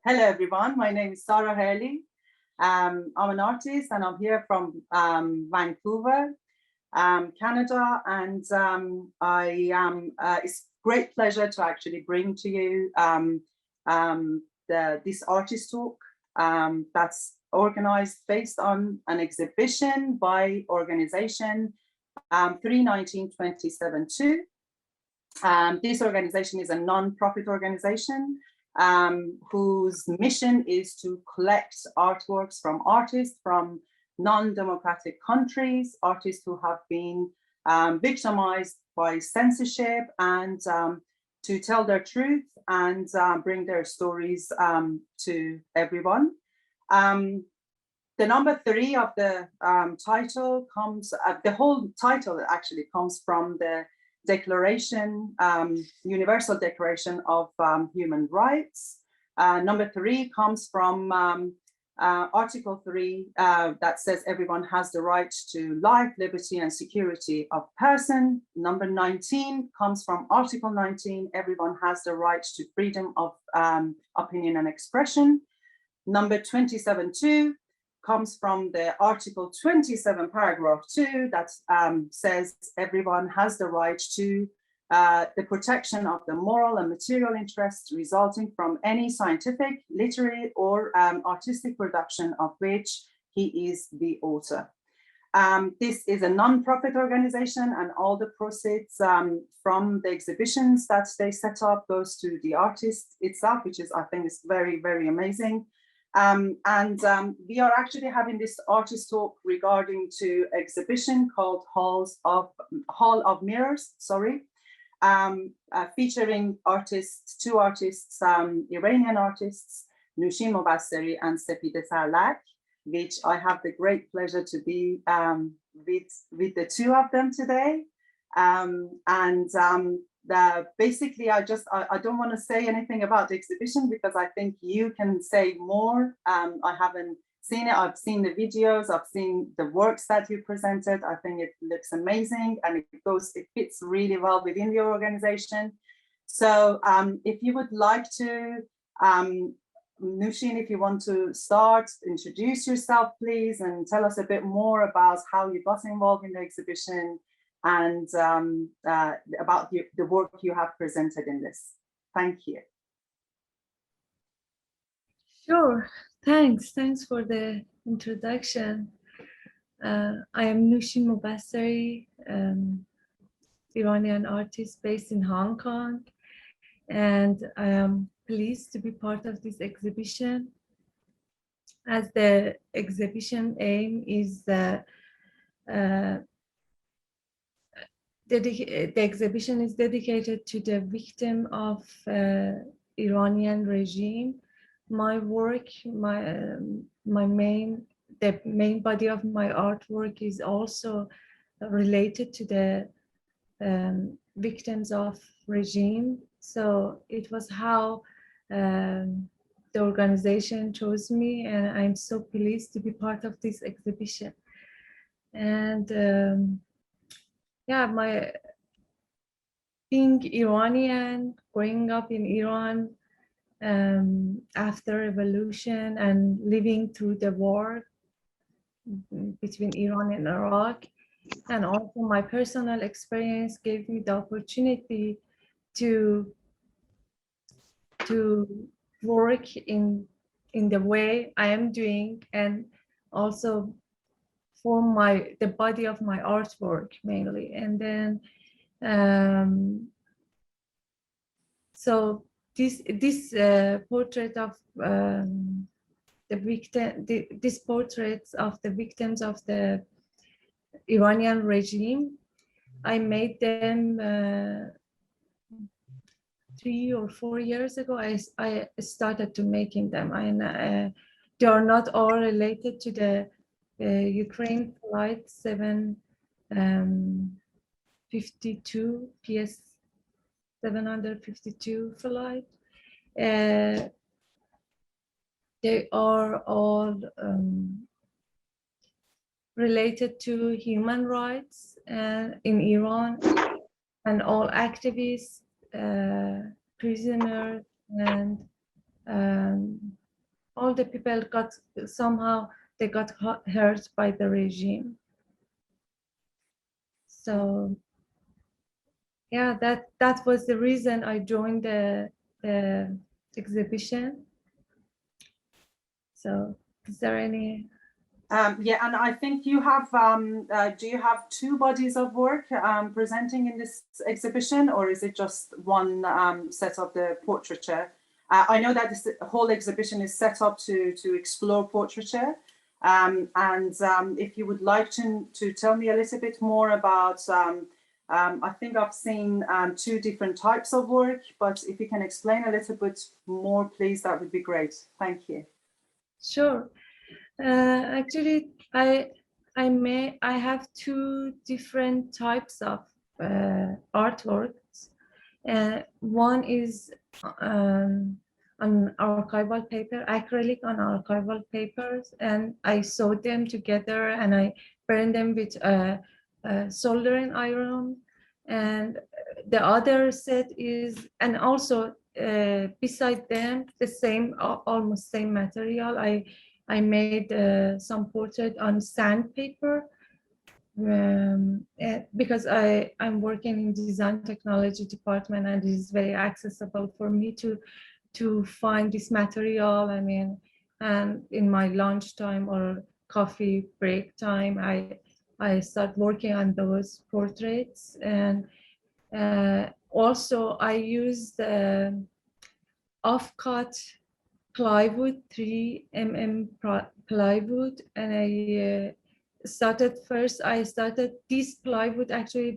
Hello, everyone. My name is Sara Hurley. I'm an artist and I'm here from Vancouver, Canada. And it's a great pleasure to actually bring to you this artist talk that's organized based on an exhibition by organization 319-2072. This organization is a non-profit organization whose mission is to collect artworks from artists from non-democratic countries, artists who have been victimized by censorship, and to tell their truth and bring their stories to everyone. The number 3 of the title comes, the whole title actually comes from the Declaration, Universal Declaration of Human Rights. Number 3 comes from Article 3 that says everyone has the right to life, liberty, and security of person. Number 19 comes from Article 19, everyone has the right to freedom of opinion and expression. Number 27.2 comes from the Article 27, paragraph 2, that says everyone has the right to the protection of the moral and material interests resulting from any scientific, literary, or artistic production of which he is the author. This is a non-profit organization, and all the proceeds from the exhibitions that they set up goes to the artist itself, which is, I think, is very, very amazing. We are actually having this artist talk regarding to exhibition called Hall of Mirrors, featuring artists, 2 artists, Iranian artists, Nooshin Mobasseri and Sepideh Sarlak, which I have the great pleasure to be with the 2 of them today. Basically, I don't want to say anything about the exhibition because I think you can say more. I haven't seen it. I've seen the videos. I've seen the works that you presented. I think it looks amazing, and it fits really well within your organization. So if you would like to, Nooshin, if you want to start, introduce yourself, please, and tell us a bit more about how you got involved in the exhibition and about the work you have presented in this. Thank you. Sure, thanks for the introduction. I am Nooshin Mobasseri, Iranian artist based in Hong Kong, and I am pleased to be part of this exhibition. As the exhibition aim is the exhibition is dedicated to the victim of Iranian regime. My work, the main body of my artwork is also related to the victims of regime. So it was how the organization chose me, and I'm so pleased to be part of this exhibition. And yeah, my being Iranian, growing up in Iran after revolution and living through the war between Iran and Iraq, and also my personal experience gave me the opportunity to work in the way I am doing, and also form the body of my artwork mainly. And then so this portrait of the victim, these portraits of the victims of the Iranian regime, I made them 3 or 4 years ago. I started to making them, and they are not all related to the Ukraine flight 752 PS 752 flight. They are all related to human rights in Iran, and all activists, prisoners, and all the people got somehow they got hurt by the regime. So yeah, that was the reason I joined the exhibition. So is there any? Yeah, and I think you have, do you have two bodies of work presenting in this exhibition, or is it just one set of the portraiture? I know that this whole exhibition is set up to explore portraiture. And if you would like to tell me a little bit more about, I think I've seen two different types of work, but if you can explain a little bit more, please, that would be great. Thank you. Sure. Actually, I have two different types of artworks. One is on archival paper, acrylic on archival papers, and I sewed them together and I burned them with soldering iron. And the other set is, and also beside them, the same, almost same material. I made some portrait on sandpaper because I'm working in design technology department, and it is very accessible for me to find this material. I mean, and in my lunch time or coffee break time, I start working on those portraits. And also I used off-cut plywood, 3mm plywood, and I started this plywood. Actually,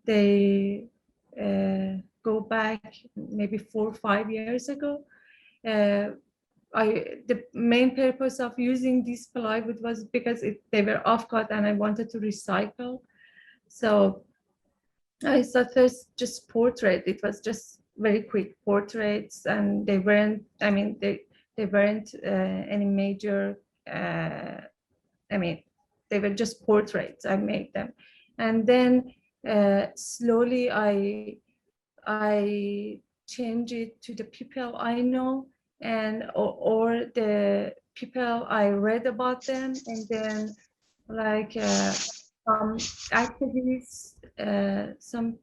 they go back maybe 4 or 5 years ago. The main purpose of using this plywood was because they were off-cut and I wanted to recycle. So I thought first just portrait. It was just very quick portraits, and they weren't. I mean, they weren't any major. I mean, they were just portraits. I made them, and then slowly I changed it to the people I know, and or the people I read about them, and then like some activists, some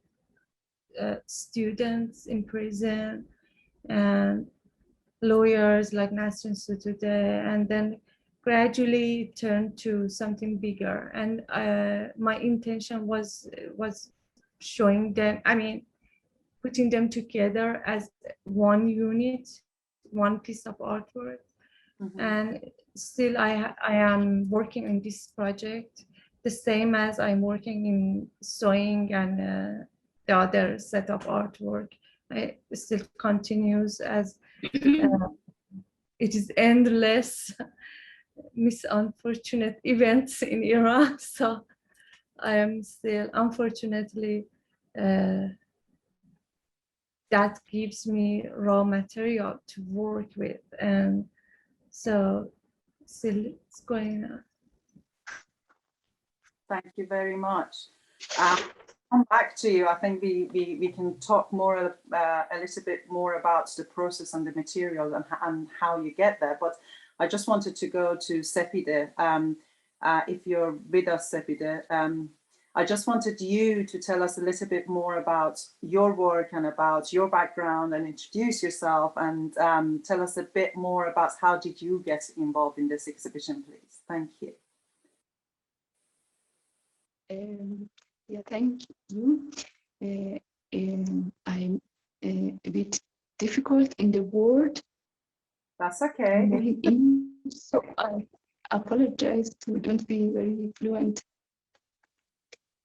students in prison, and lawyers like Nasrin Sotoudeh, and then gradually turned to something bigger. And my intention was showing them, I mean, putting them together as one unit, one piece of artwork. Mm-hmm. And still I am working on this project, the same as I'm working in sewing and the other set of artwork. It still continues as it is endless unfortunate events in Iran. So I am still, unfortunately, that gives me raw material to work with. And so still it's going on. Thank you very much. Come back to you. I think we can talk more a little bit more about the process and the material and how you get there. But I just wanted to go to Sepideh. If you're with us, Sepideh, I just wanted you to tell us a little bit more about your work and about your background, and introduce yourself, and tell us a bit more about how did you get involved in this exhibition, please. Thank you. Yeah, thank you. I'm a bit difficult in the word. That's okay. So I apologize to don't be very fluent.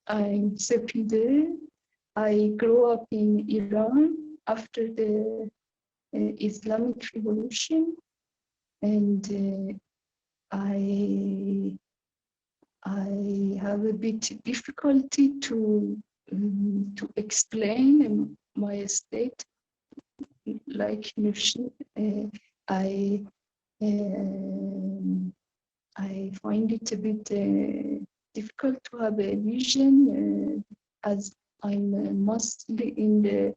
I'm Sepideh. I grew up in Iran after the Islamic Revolution, and I have a bit difficulty to explain my state, like Nooshin. I find it a bit difficult to have a vision as I'm mostly in the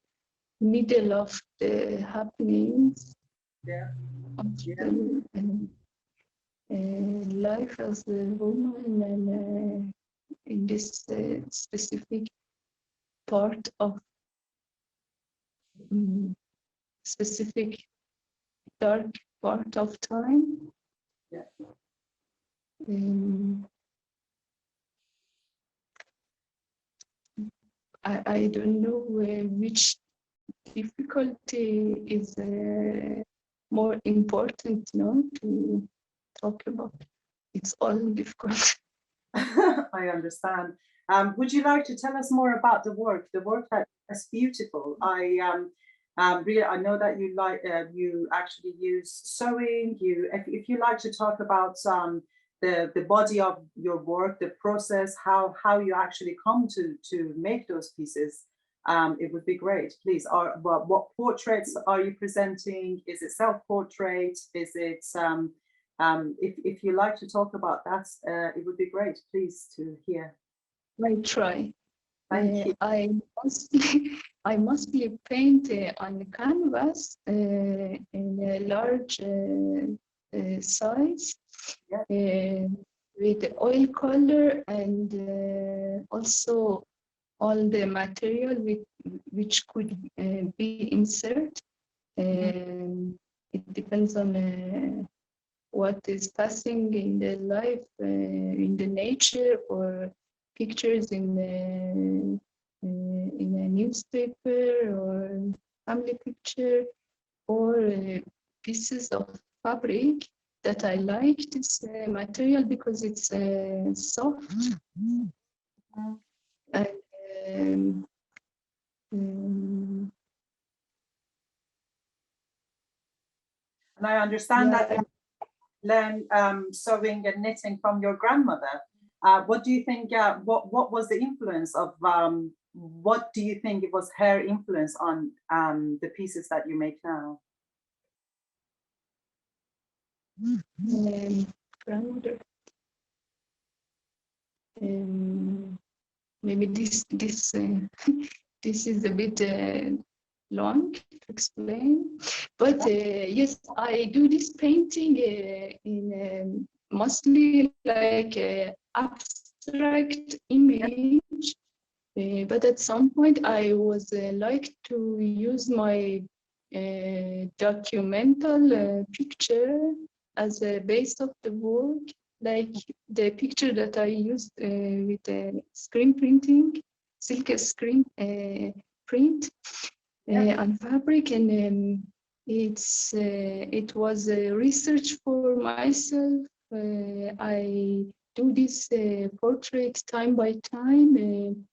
middle of the happenings Yeah. of Yeah. the life as a woman and in this specific part of specific dark part of time. Yeah. I don't know which difficulty is more important, no, to talk about. It's all difficult. I understand. Would you like to tell us more about the work? The work that's beautiful. Really, I know that you like you actually use sewing. If you like to talk about the body of your work, the process, how you actually come to make those pieces, it would be great. Please, what portraits are you presenting? Is it self-portrait? Is it if you like to talk about that, it would be great, please, to hear. I try. Thank you. I mostly paint on the canvas in a large size, Yeah. with oil color and also all the material which could be inserted. It depends on what is passing in the life, in the nature, or pictures in a newspaper, or family picture, or pieces of fabric that I like this material because it's soft. And And I understand that yeah, you learned sewing and knitting from your grandmother. What do you think? What was the influence of? What do you think it was her influence on the pieces that you make now? grandmother. Maybe this this is a bit long to explain, but yes, I do this painting in mostly like abstract image, but at some point I was like to use my documental picture as a base of the work, like the picture that I used with screen printing, silk screen print on fabric, and it was research for myself. I do this portrait time by time.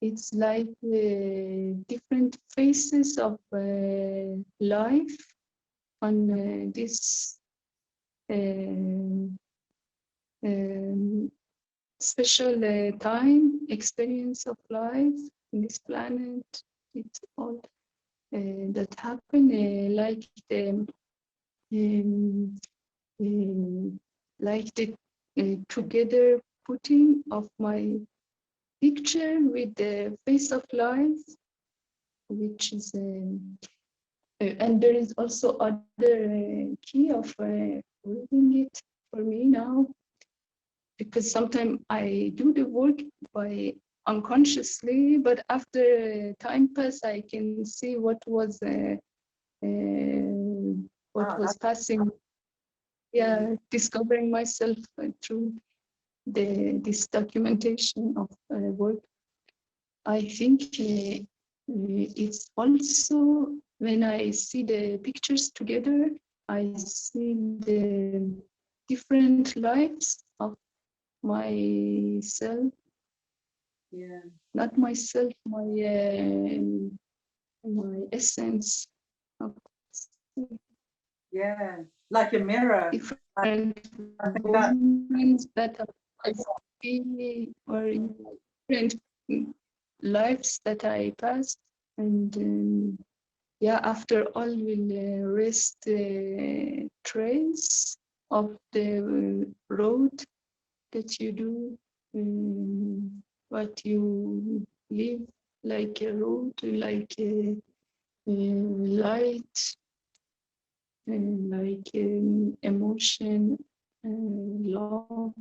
It's like different phases of life on this special time, experience of life in this planet. It's all that happen, like the together putting of my picture with the face of life, which is and there is also other key of reading it for me now, because sometimes I do the work by unconsciously, but after time pass, I can see what was passing. Yeah, discovering myself through this documentation of work. I think it's also when I see the pictures together, I see the different lives of myself. Yeah. Not myself, my essence of Yeah, like a mirror. different I think that moments that I see, or in different lives that I passed, and yeah, after all will rest trace of the road that you do, what you live, like a road, like a light, like emotion, love.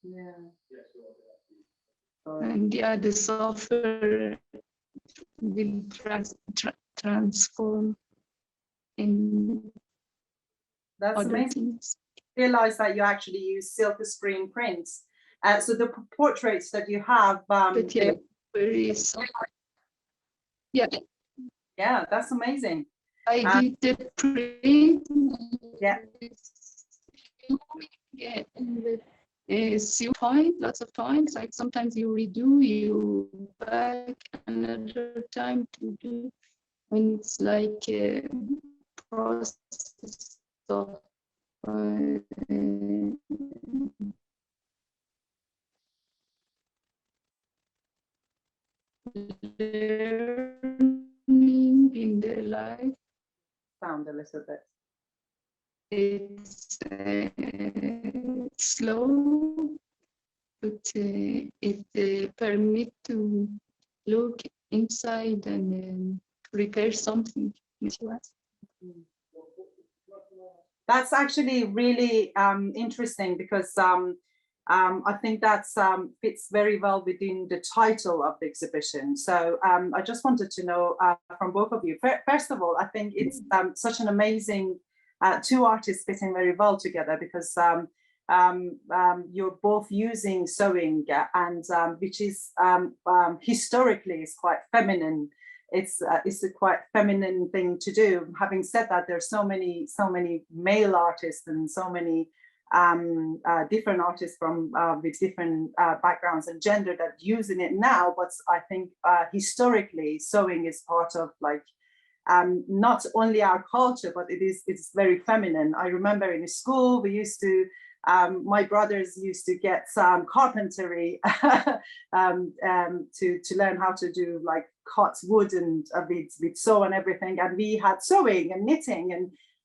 Yeah. And yeah, the software will transform in That's other amazing. things. Realize that you actually use silk screen prints. So the portraits that you have, But yeah, very soft. Yeah, yeah, that's amazing. I did the print. Yeah. Yeah, and you find lots of times, like sometimes you redo, you back another time to do, when it's like a process of learning in their life. Sound a little bit. It's slow, but it permit to look inside and repair something. That's actually really interesting because I think that fits very well within the title of the exhibition. So I just wanted to know from both of you. First of all, I think it's such an amazing two artists fitting very well together because you're both using sewing and which is historically is quite feminine. It's a quite feminine thing to do. Having said that, there's so many male artists and so many different artists from with different backgrounds and gender that using it now. But I think historically, sewing is part of like not only our culture, but it's very feminine. I remember in school we used to. My brothers used to get some carpentry to learn how to do like cut wood and with sew and everything. And we had sewing and knitting,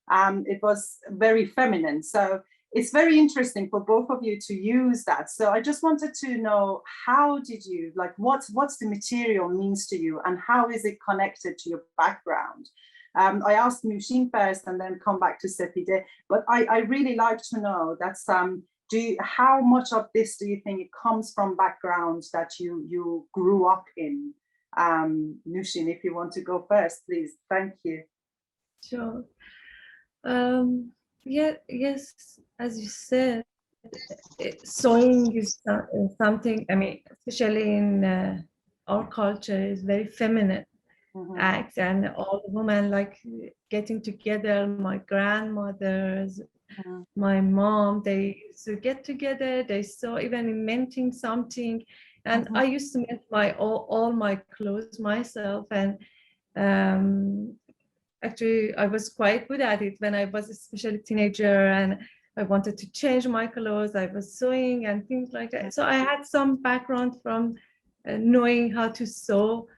and it was very feminine. So it's very interesting for both of you to use that. So I just wanted to know, how did you, like, what's the material means to you and how is it connected to your background? I asked Nooshin first and then come back to Sepideh, but I really like to know that's how much of this do you think it comes from backgrounds that you grew up in? Nooshin, if you want to go first, please. Thank you. Sure. Yes, as you said, sewing is something, I mean, especially in our culture, is very feminine act, and all women like getting together. My grandmothers, my mom, they used to get together, they sew, even inventing something. And I used to make all my clothes myself. And actually, I was quite good at it when I was especially teenager and I wanted to change my clothes. I was sewing and things like that. So I had some background from knowing how to sew,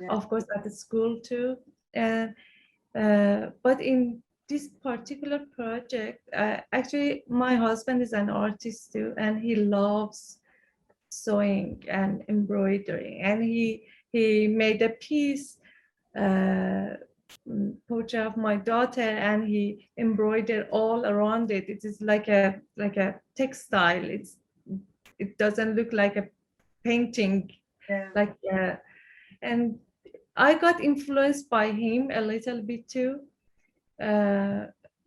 of course, at the school too. But in this particular project, actually, my husband is an artist too, and he loves sewing and embroidery. And he made a piece, portrait of my daughter, and he embroidered all around it. It is like a textile. It doesn't look like a painting, like and I got influenced by him a little bit too,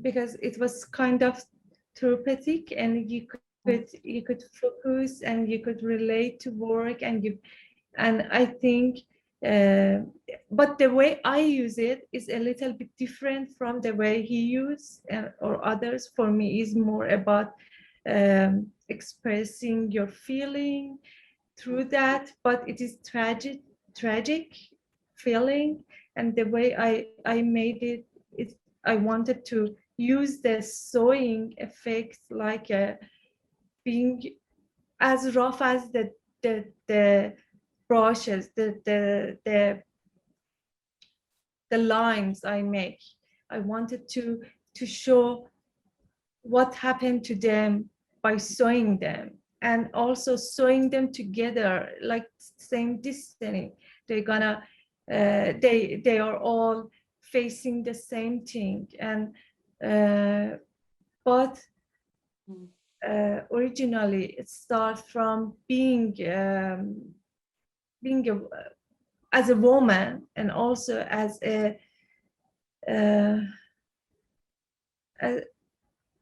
because it was kind of therapeutic, and you could focus and you could relate to work, and I think, but the way I use it is a little bit different from the way he used or others. For me, is more about expressing your feeling through that, but it is tragic feeling. And the way I made it, I wanted to use the sewing effects like being as rough as the brushes, the lines I make. I wanted to show what happened to them by sewing them, and also sewing them together like same destiny. They're gonna they are all facing the same thing, and but originally it starts from being as a woman, and also as a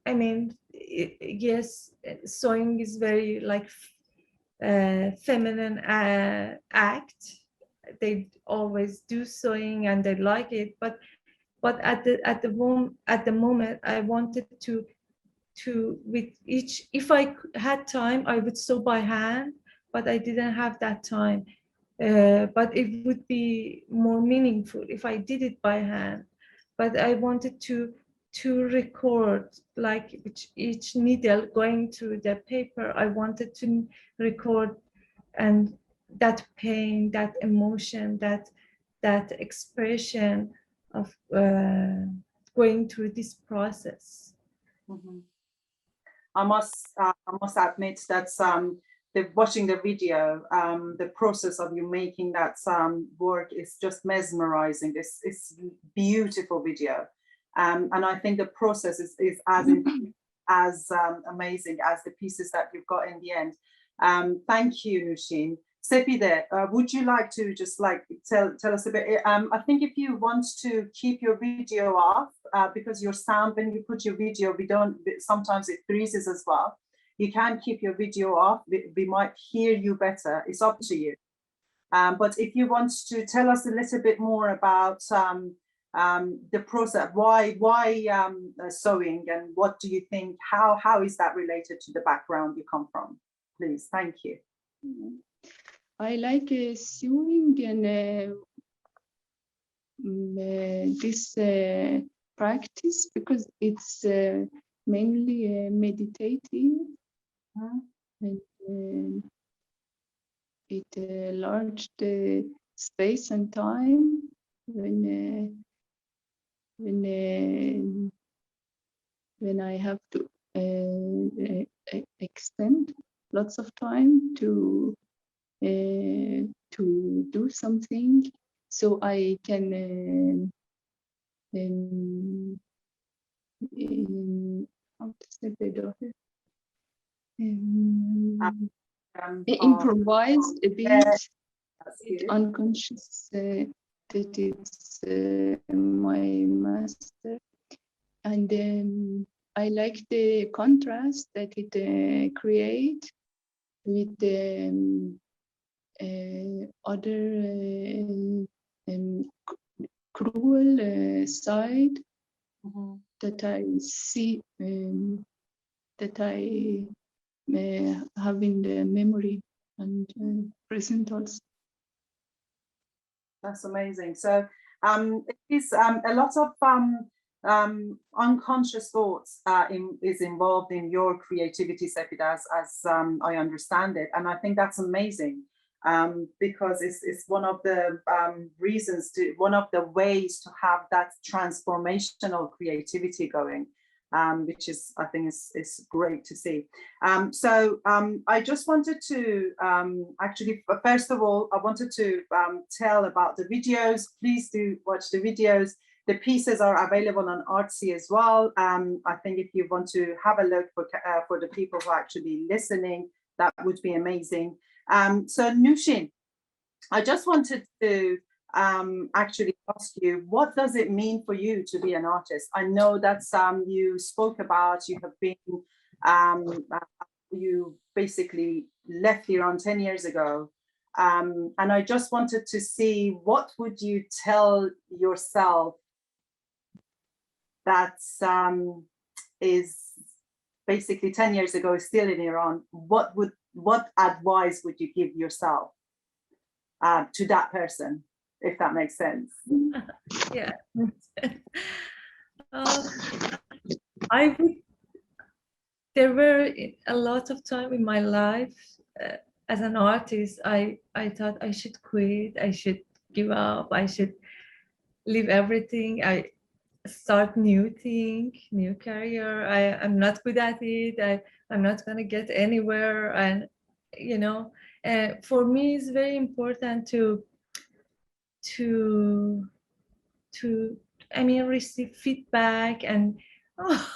I mean, yes, sewing is very like feminine act. They always do sewing and they like it, but at the moment I wanted to with each, if I had time I would sew by hand, but I didn't have that time. But it would be more meaningful if I did it by hand. But I wanted to record, like each needle going through the paper. I wanted to record, and that pain, that emotion, that expression of going through this process. Mm-hmm. I must admit that watching the video, the process of you making that work is just mesmerizing. It's beautiful video, and I think the process is as amazing as the pieces that you've got in the end. Thank you, Nooshin. Sepideh, would you like to just like tell us a bit? I think if you want to keep your video off, because your sound, when you put your video, sometimes it freezes as well. You can keep your video off. We might hear you better. It's up to you. But if you want to tell us a little bit more about the process, why sewing, and what do you think? How is that related to the background you come from? Please, thank you. I like sewing and this practice because it's mainly meditative, and it enlarges the space and time when I have to extend lots of time to do something, so I can how to say better, improvise a bit. It's unconscious that it's my master, and I like the contrast that it creates with the other cruel side that I see, that I have in the memory and present also. That's amazing. So it is a lot of unconscious thoughts is involved in your creativity, Sepideh, as I understand it, and I think that's amazing. Because it's one of the reasons one of the ways to have that transformational creativity going, which is, I think, is great to see. So I just wanted to actually, first of all, I wanted to tell about the videos. Please do watch the videos. The pieces are available on Artsy as well. I think if you want to have a look for the people who are actually listening, that would be amazing. So Nooshin, I just wanted to actually ask you, what does it mean for you to be an artist? I know that you spoke about, you have been, you basically left Iran 10 years ago. And I just wanted to see, what would you tell yourself that is basically 10 years ago, still in Iran? What advice would you give yourself to that person, if that makes sense? Yeah. I would. There were a lot of time in my life as an artist. I thought I should quit. I should give up. I should leave everything. I start new thing, new career. I'm not good at it. I'm not gonna get anywhere. And for me, it's very important to I mean, receive feedback and oh.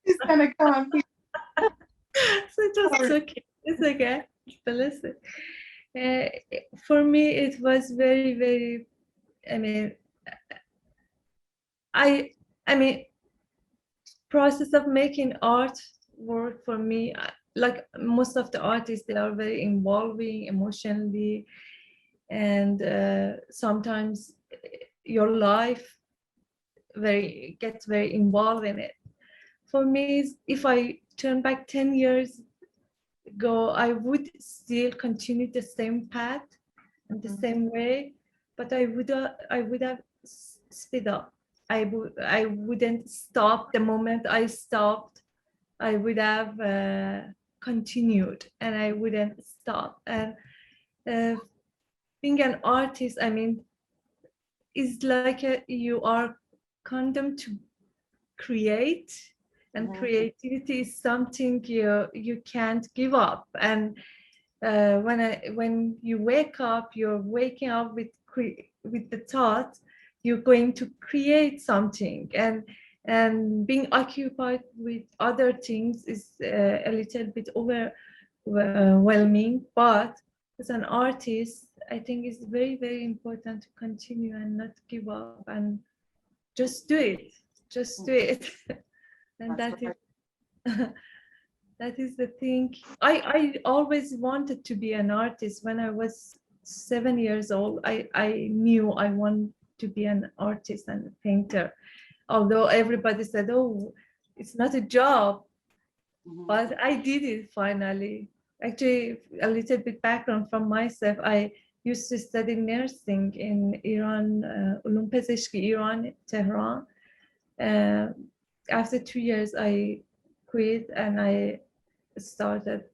It's gonna come and be So it's okay. It's okay. But listen, for me, it was very, very. I mean, I mean, process of making art work for me. Like most of the artists, they are very involving emotionally, and sometimes your life gets very involved in it. For me, if I turn back 10 years ago, I would still continue the same path in the same way, but I would have speed up. I wouldn't stop the moment I stopped. I would have continued, and I wouldn't stop. And being an artist, I mean, is like you are condemned to create, and creativity is something you can't give up. And when you wake up, you're waking up with the thought you're going to create something, and being occupied with other things is a little bit overwhelming. But as an artist, I think it's very, very important to continue and not give up, and just do it. Just do it. And That's right. that is the thing. I always wanted to be an artist. When I was 7 years old, I knew I want to be an artist and a painter. Although everybody said, oh, it's not a job. But I did it finally. Actually, a little bit background from myself. I used to study nursing in Iran, Ulum Pezeshki, Iran, Tehran. After 2 years, I quit and I started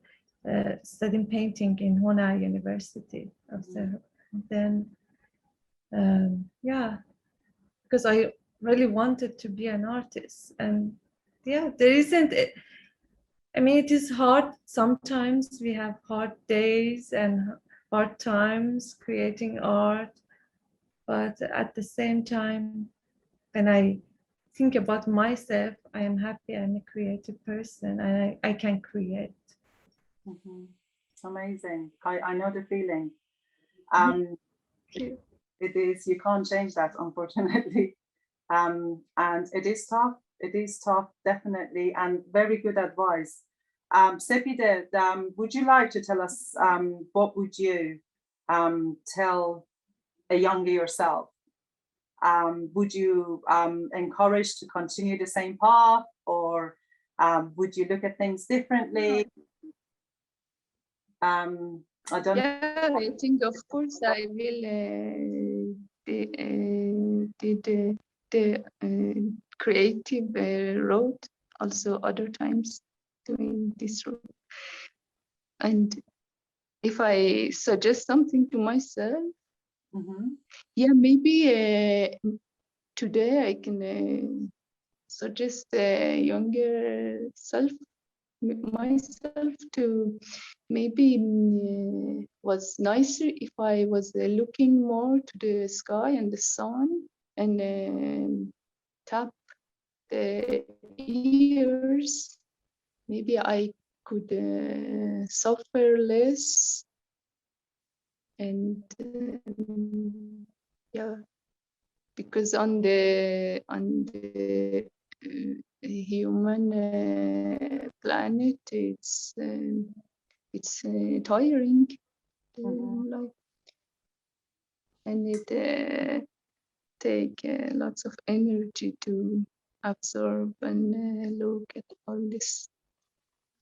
studying painting in Hona University of Tehran. Then, yeah, because I really wanted to be an artist. And yeah, there isn't, I mean, it is hard. Sometimes we have hard days and hard times creating art. But at the same time, when I think about myself, I am happy. I'm a creative person and I can create. It's amazing. I know the feeling. It is, you can't change that, unfortunately. And it is tough. It is tough, definitely, and very good advice. Sepideh, would you like to tell us what would you tell a younger yourself? Would you encourage to continue the same path, or would you look at things differently? I don't. Yeah, I think of course I will the creative road also other times doing this road. And if I suggest something to myself, yeah, maybe today I can suggest a younger myself to maybe was nicer if I was looking more to the sky and the sun, and tap the ears. Maybe I could suffer less, and yeah, because on the human planet, it's tiring, like, and it take lots of energy to absorb and look at all this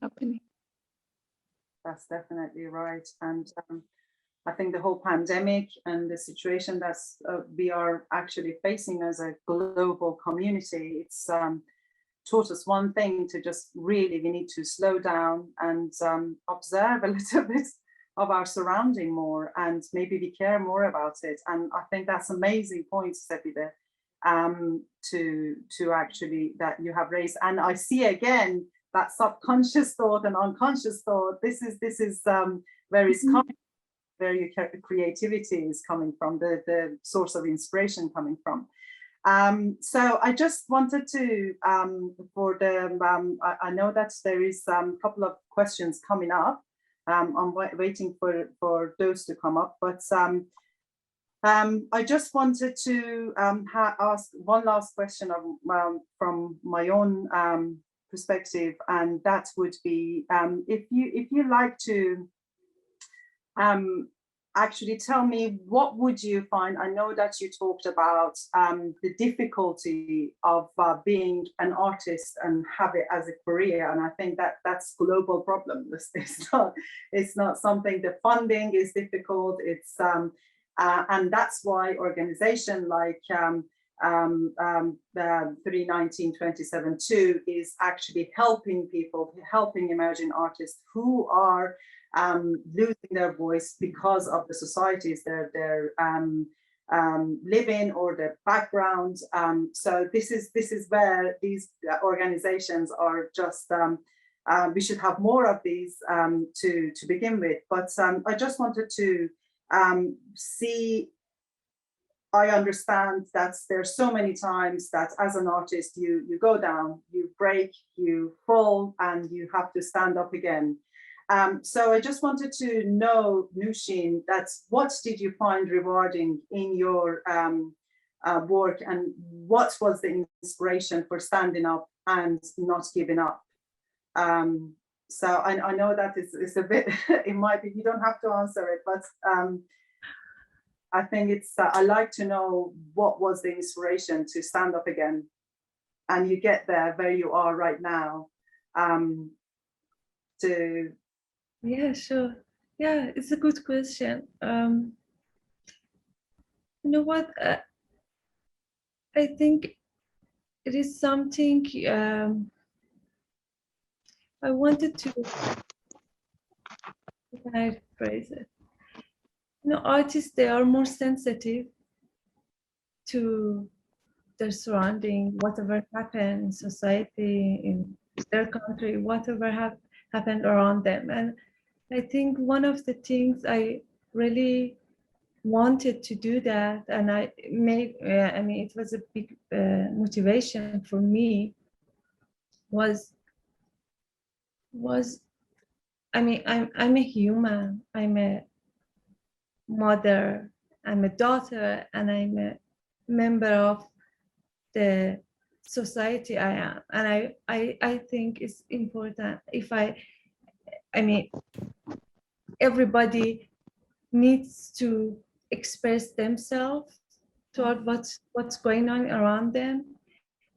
happening. That's definitely right. And I think the whole pandemic and the situation that we are actually facing as a global community, it's taught us one thing: to just really, we need to slow down and observe a little bit of our surrounding more, and maybe we care more about it. And I think that's amazing points, Sepideh, to actually that you have raised. And I see again that subconscious thought and unconscious thought. This is where it's coming. where your creativity is coming from, the source of inspiration coming from. So I just wanted to, I know that there is a couple of questions coming up. I'm waiting for those to come up, but I just wanted to ask one last question from my own perspective, and that would be if you like to actually tell me, what would you find? I know that you talked about the difficulty of being an artist and have it as a career, and I think that that's a global problem. It's not something. The funding is difficult. It's and that's why organization like the 319-27-2 is actually helping people, helping emerging artists who are losing their voice because of the societies they're living or their background. So this is where these organizations are just. We should have more of these to begin with. But I just wanted to see. I understand that there's so many times that as an artist you go down, you break, you fall, and you have to stand up again. So I just wanted to know, Nooshin, what did you find rewarding in your work, and what was the inspiration for standing up and not giving up? So I know that it's a bit, it might be, you don't have to answer it, but I think it's, I like to know what was the inspiration to stand up again, and you get there where you are right now. Yeah, sure. Yeah, it's a good question. You know what? I think it is something I wanted to, how can I phrase it? You know, artists, they are more sensitive to their surrounding, whatever happened in society, in their country, whatever happened around them. And I think one of the things I really wanted to do that, and I mean, it was a big motivation for me, was I mean, I'm a human, I'm a mother, I'm a daughter, and I'm a member of the society I am. And I think it's important if I mean, everybody needs to express themselves toward what's going on around them.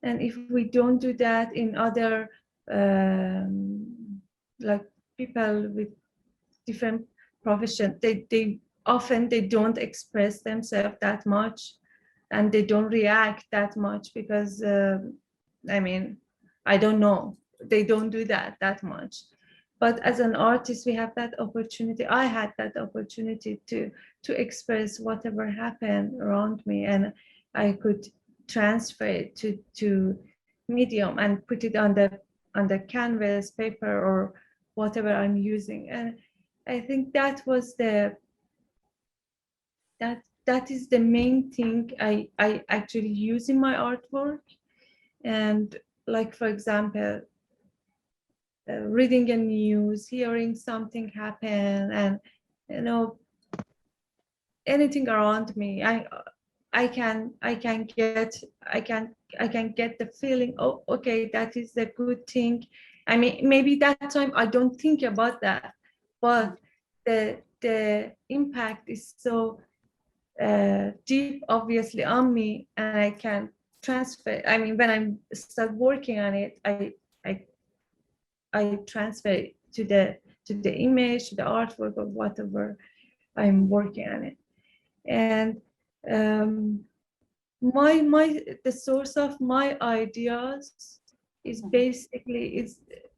And if we don't do that in other, like people with different professions, they often don't express themselves that much, and they don't react that much because, I mean, I don't know, they don't do that much. But as an artist, we have that opportunity. I had that opportunity to express whatever happened around me, and I could transfer it to medium and put it on the canvas, paper, or whatever I'm using. And I think that was that is the main thing I actually use in my artwork. And like, for example, reading a news, hearing something happen, and you know, anything around me, I can get the feeling, oh, okay, that is a good thing. I mean, maybe that time I don't think about that, but the impact is so deep, obviously, on me, and I can transfer. I mean, when I start working on it, I transfer it to the image, to the artwork, or whatever I'm working on it. And the source of my ideas is basically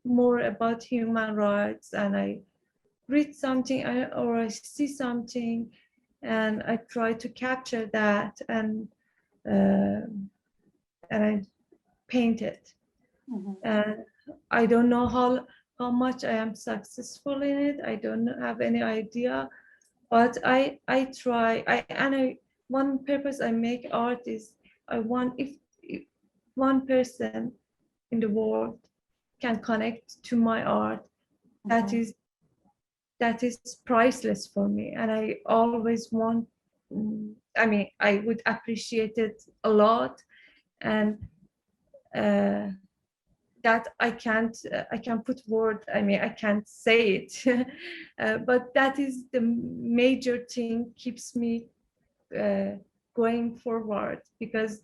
more about human rights, and I read something or I see something, and I try to capture that, and I paint it. Mm-hmm. And I don't know how much I am successful in it. I don't have any idea, But I try, one purpose I make art is I want, if one person in the world can connect to my art, that is priceless for me. And I always want, I mean, I would appreciate it a lot. And that I can't put word, I mean, I can't say it. But that is the major thing keeps me going forward, because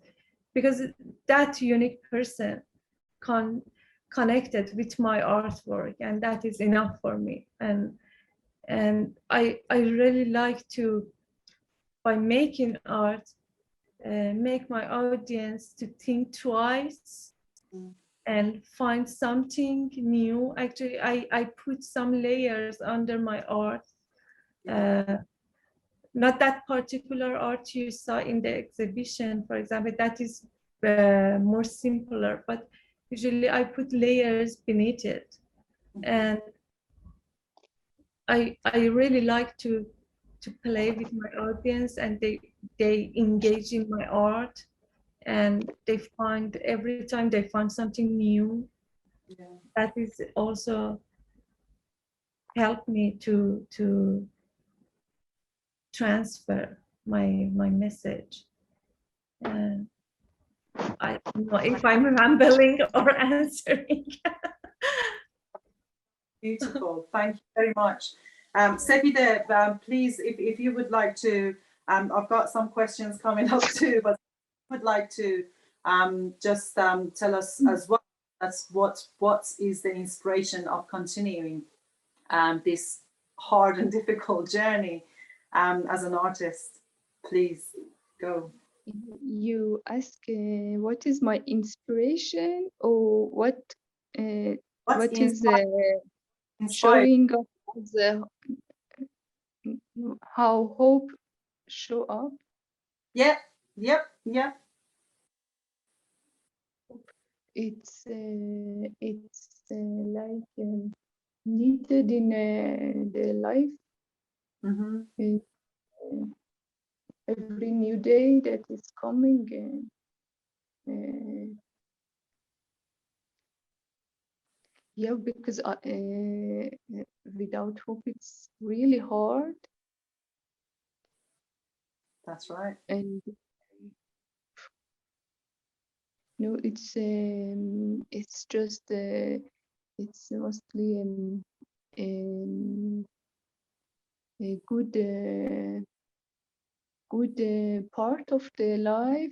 that unique person connected with my artwork, and that is enough for me. And I really like to, by making art, make my audience to think twice and find something new. Actually, I put some layers under my art. Not that particular art you saw in the exhibition, for example, that is more simpler, but usually I put layers beneath it. And I really like to play with my audience, and they engage in my art, and they find, every time they find something new. That is also helped me to transfer my message. And I don't know if I'm rambling or answering. Beautiful, thank you very much. Sepideh, please, if you would like to, I've got some questions coming up too, but would like to just tell us as well as what is the inspiration of continuing this hard and difficult journey as an artist. Please go. You ask what is my inspiration, or what is showing up how hope show up? Yep. It's like needed in the life. Every new day that is coming, yeah, because without hope it's really hard. That's right. And no, it's just it's mostly a good part of the life,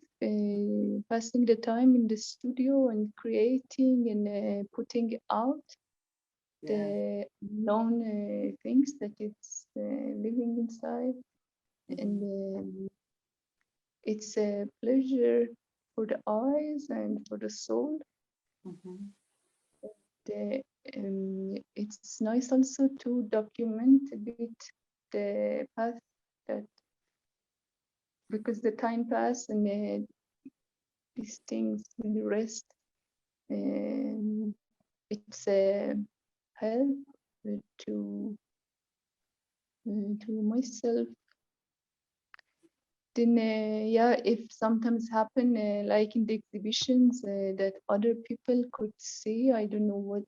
passing the time in the studio and creating and putting out the known things that it's living inside. And it's a pleasure for the eyes and for the soul. It's nice also to document a bit the path, that because the time pass and these things will rest. It's a help to myself. Then yeah, if sometimes happen like in the exhibitions that other people could see, I don't know what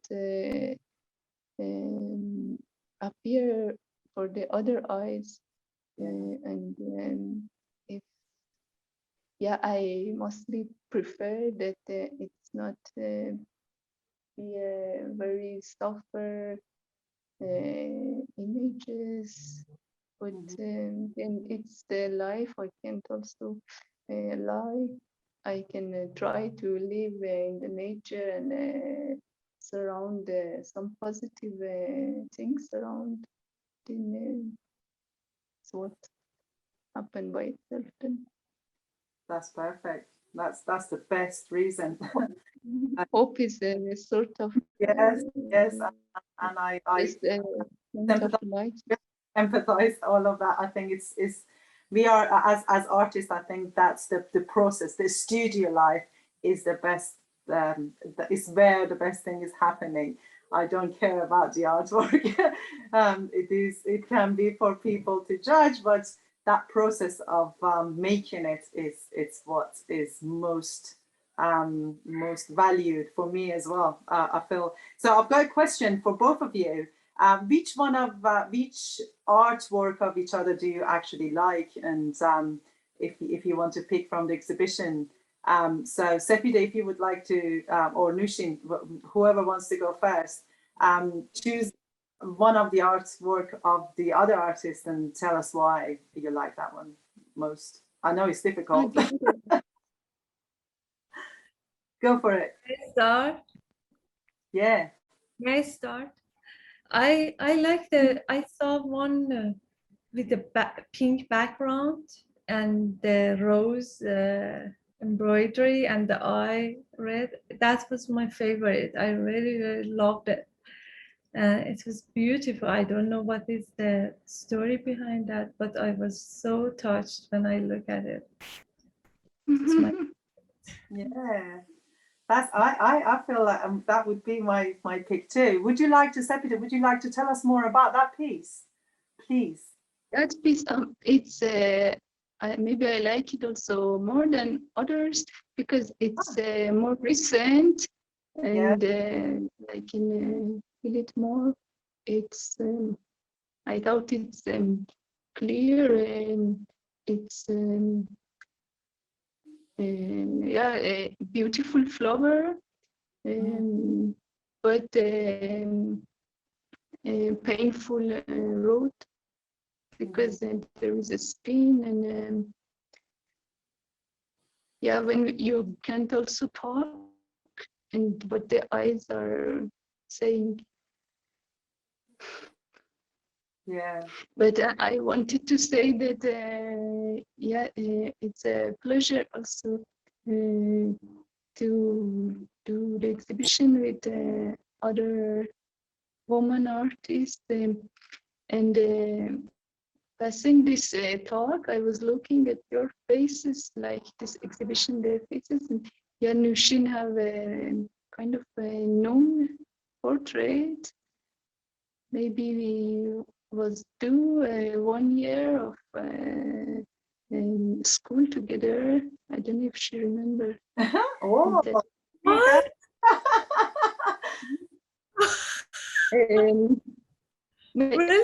appear for the other eyes. And if, yeah, I mostly prefer that it's not be a very suffer images, but then it's the life. I can't also lie. I can try to live in the nature and surround some positive things around. Then it's what happened by itself. Then that's perfect. That's the best reason. Hope is a sort of yes, and I empathize all of that. I think it's we are as artists. I think that's the process. The studio life is the best. Is where the best thing is happening. I don't care about the artwork. It can be for people to judge, but that process of making it it's what is most valued for me as well. I feel so. I've got a question for both of you. Which artwork of each other do you actually like? And if you want to pick from the exhibition. So Sepideh, if you would like to, or Nooshin, whoever wants to go first, choose one of the artwork of the other artist and tell us why you like that one most. I know it's difficult. Go for it. May I start? Yeah. May I start? I saw one with the pink background and the rose embroidery and the eye red. That was my favorite. I really, really loved it. It was beautiful. I don't know what is the story behind that, but I was so touched when I look at it. Yeah. I feel like that would be my pick too. Would you like to, Sepideh, would you like to tell us more about that piece, please? That piece, it's maybe I like it also more than others because it's more recent and I can feel it more. It's I thought it's clear and it's a beautiful flower, but a painful road because there is a spin and yeah, when you can't also talk and what the eyes are saying. Yeah. But I wanted to say that it's a pleasure also to do the exhibition with other woman artists and passing this talk, I was looking at your faces, like this exhibition, their faces, and Nooshin have a kind of a known portrait. Maybe we was do 1 year of school together. I don't know if she remember. Oh, What? Really?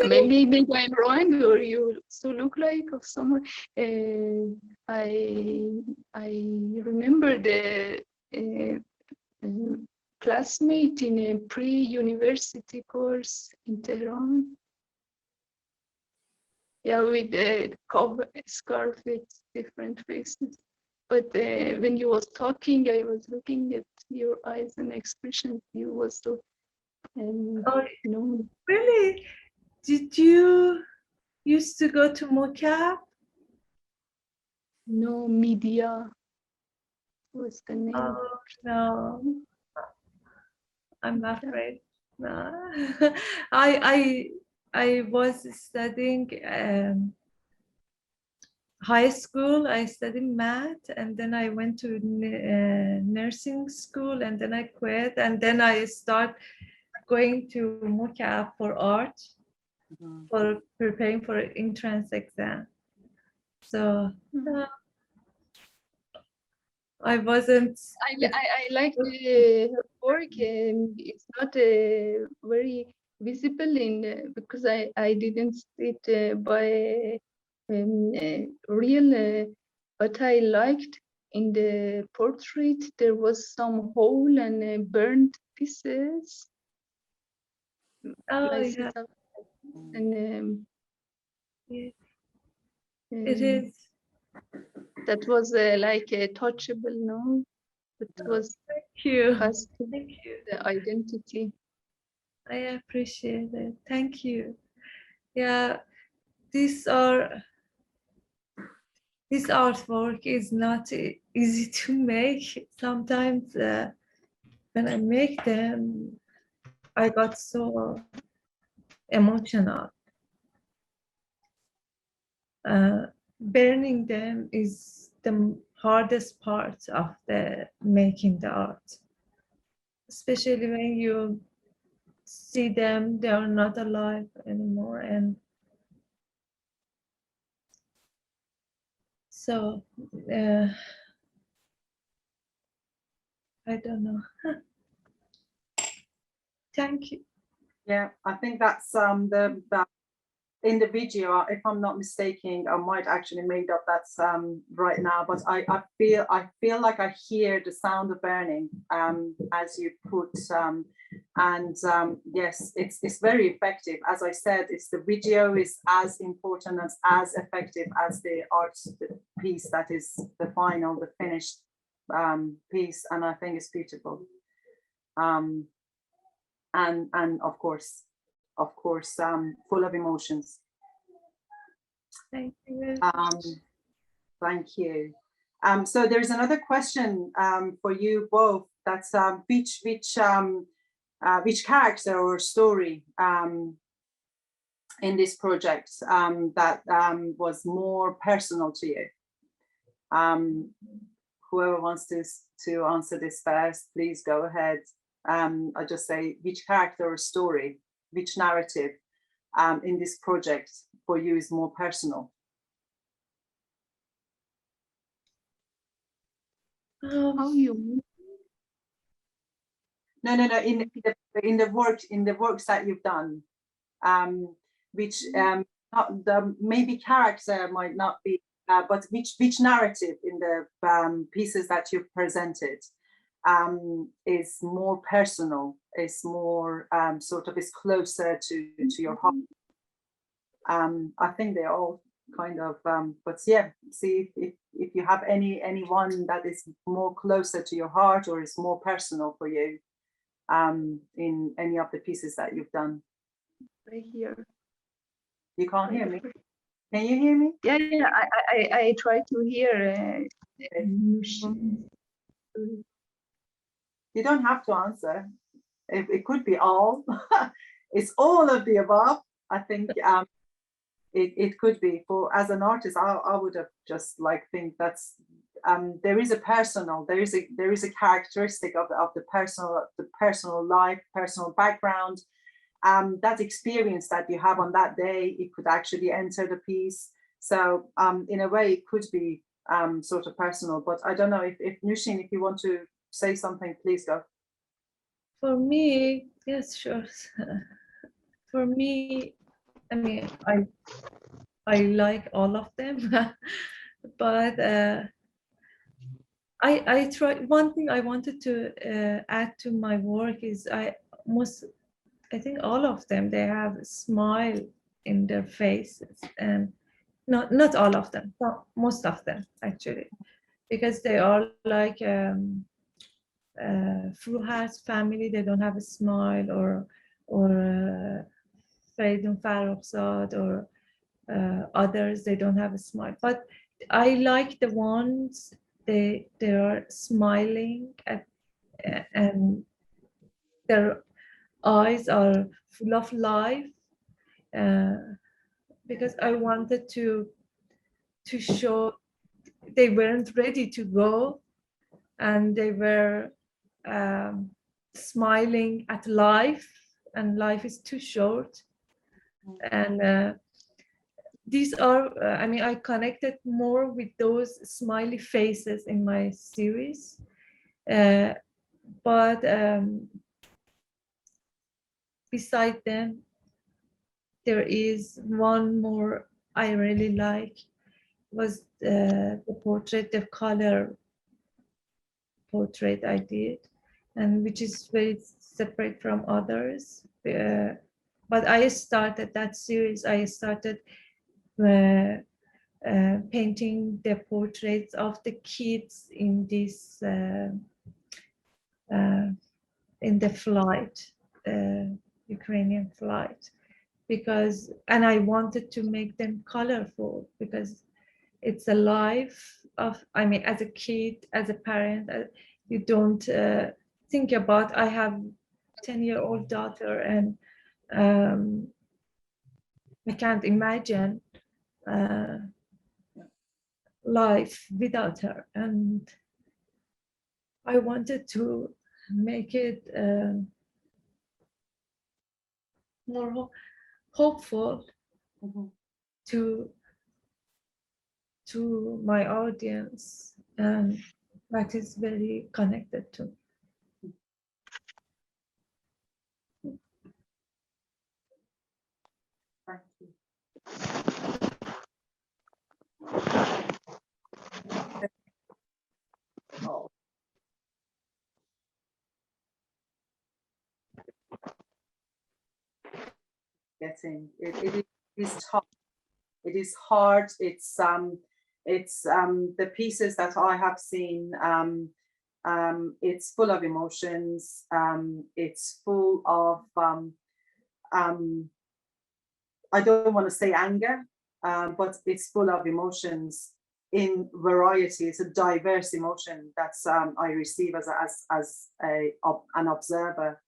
Maybe I'm wrong, or you also look like of someone. I remember the classmate in a pre-university course in Tehran. Yeah, with a scarf with different faces. But when you was talking, I was looking at your eyes and expression. You was so, Really? Did you used to go to Mocap? No, media was the name. Oh, no. I'm afraid. No. I was studying high school. I studied math, and then I went to nursing school, and then I quit, and then I start going to Mocap for art, for preparing for entrance exam. So I wasn't. I like her work. It's not very visible in because I didn't see it by real, but I liked in the portrait there was some hole and burned pieces. Oh, Slices yeah. of, and It is. that was like touchable, no? It was Thank you. Thank you. The identity. I appreciate it. Thank you. Yeah, this artwork is not easy to make. Sometimes when I make them, I got so emotional. Burning them is the hardest part of the making the art, especially when you see them, they are not alive anymore. And so I don't know. Thank you. Yeah, I think that's the in the video, if I'm not mistaken, I might actually made up that's right now, but I feel like I hear the sound of burning as you put yes, it's very effective. As I said, it's the video is as important as effective as the art piece that is the final, the finished piece, and I think it's beautiful. And of course, full of emotions. Thank you. Thank you. So there's another question for you both. That's which character or story in this project that was more personal to you? Whoever wants to answer this first, please go ahead. I just say which character or story, which narrative in this project for you is more personal? How you mean? No. In the works that you've done, which not the maybe character might not be, but which narrative in the pieces that you've presented is more personal, is more sort of is closer to your heart. I think they're all kind of, but yeah, see if you have any one that is more closer to your heart or is more personal for you in any of the pieces that you've done. I hear. You can't hear me? Can you hear me? Yeah. I try to hear. You don't have to answer. It could be all. It's all of the above. I think it could be. For as an artist, I would have just like think that's there is a characteristic of the personal life, personal background, that experience that you have on that day. It could actually enter the piece. So in a way, it could be sort of personal. But I don't know if Nooshin, if you want to say something, please go. For me, yes, sure. For me, I mean, I like all of them, but I try. One thing I wanted to add to my work is I think all of them, they have a smile in their faces, and not all of them, but most of them actually, because they are like Fruhat's family. They don't have a smile, or Feridun Farrokhzad or others, they don't have a smile. But I like the ones they are smiling at, and their eyes are full of life, because I wanted to show they weren't ready to go, and they were smiling at life, and life is too short. And these are, I mean, I connected more with those smiley faces in my series. But beside them, there is one more I really like, was the portrait, the color portrait I did, and which is very separate from others. But I started that series, I started painting the portraits of the kids in this in the flight, Ukrainian flight, and I wanted to make them colorful, because it's a life of, I mean, as a kid, as a parent, you don't think about, I have 10-year-old daughter, and I can't imagine life without her, and I wanted to make it more hopeful Mhm. to my audience, and that is very connected to me. Thank you. Oh. It is tough. It is hard. It's the pieces that I have seen. It's full of emotions. It's full of I don't want to say anger, but it's full of emotions in variety. It's a diverse emotion that's I receive as an observer,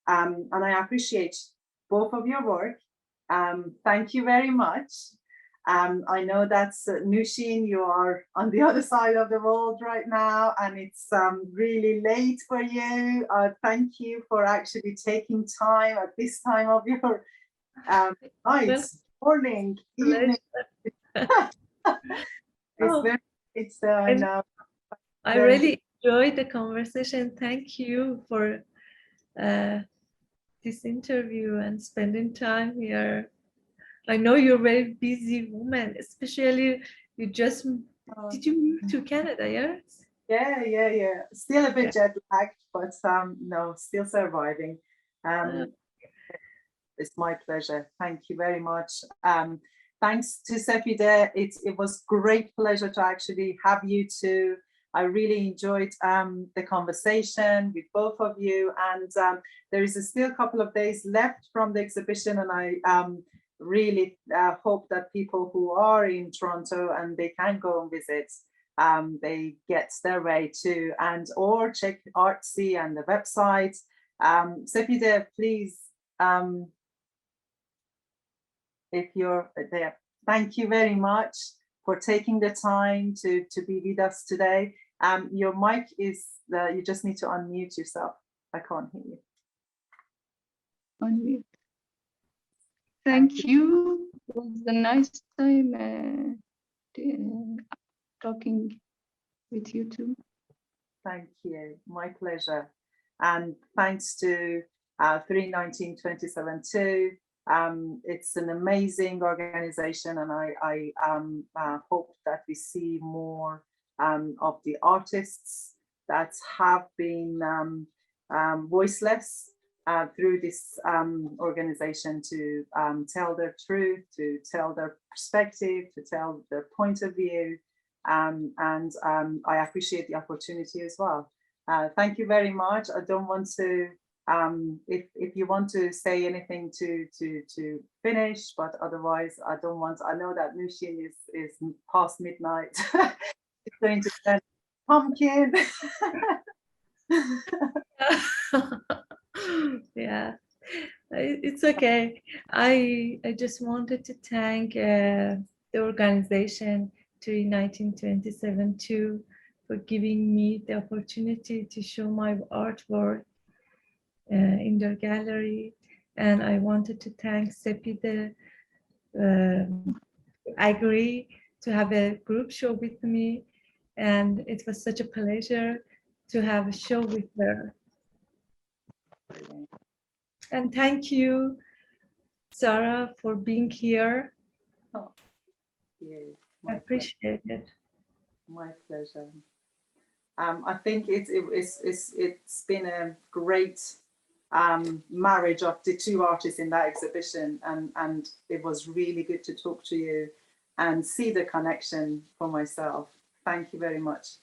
and I appreciate both of your work. Thank you very much. I know that's Nooshin, you are on the other side of the world right now, and it's really late for you. Thank you for actually taking time at this time of your night, morning, evening. It's no. I really enjoyed the conversation. Thank you for this interview and spending time here. I know you're a very busy woman, especially you just, did you move to Canada, yes? Yeah. Still a bit jet lagged, but no, still surviving. It's my pleasure. Thank you very much. Thanks to Sepideh. It was great pleasure to actually have you two. I really enjoyed the conversation with both of you, and there is still a couple of days left from the exhibition, and I really hope that people who are in Toronto and they can go and visit, they get their way to, and or check Artsy and the website. Sepideh, please, if you're there, thank you very much for taking the time to be with us today. Your mic is, you just need to unmute yourself. I can't hear you. Unmute. Thank you. It was a nice time talking with you too. Thank you. My pleasure. And thanks to 319-272. It's an amazing organization, and I hope that we see more of the artists that have been voiceless through this organization to tell their truth, to tell their perspective, to tell their point of view. And I appreciate the opportunity as well. Thank you very much. I don't want to, if you want to say anything to finish, but otherwise I don't want, I know that Nooshin is past midnight. It's going to send pumpkin. Yeah, it's okay. I just wanted to thank the organization 319-272 too for giving me the opportunity to show my artwork in their gallery, and I wanted to thank Sepideh agree to have a group show with me, and it was such a pleasure to have a show with her. And thank you, Sara, for being here. Oh, yeah, I appreciate it. My pleasure. I think it's been a great marriage of the two artists in that exhibition, and it was really good to talk to you and see the connection for myself. Thank you very much.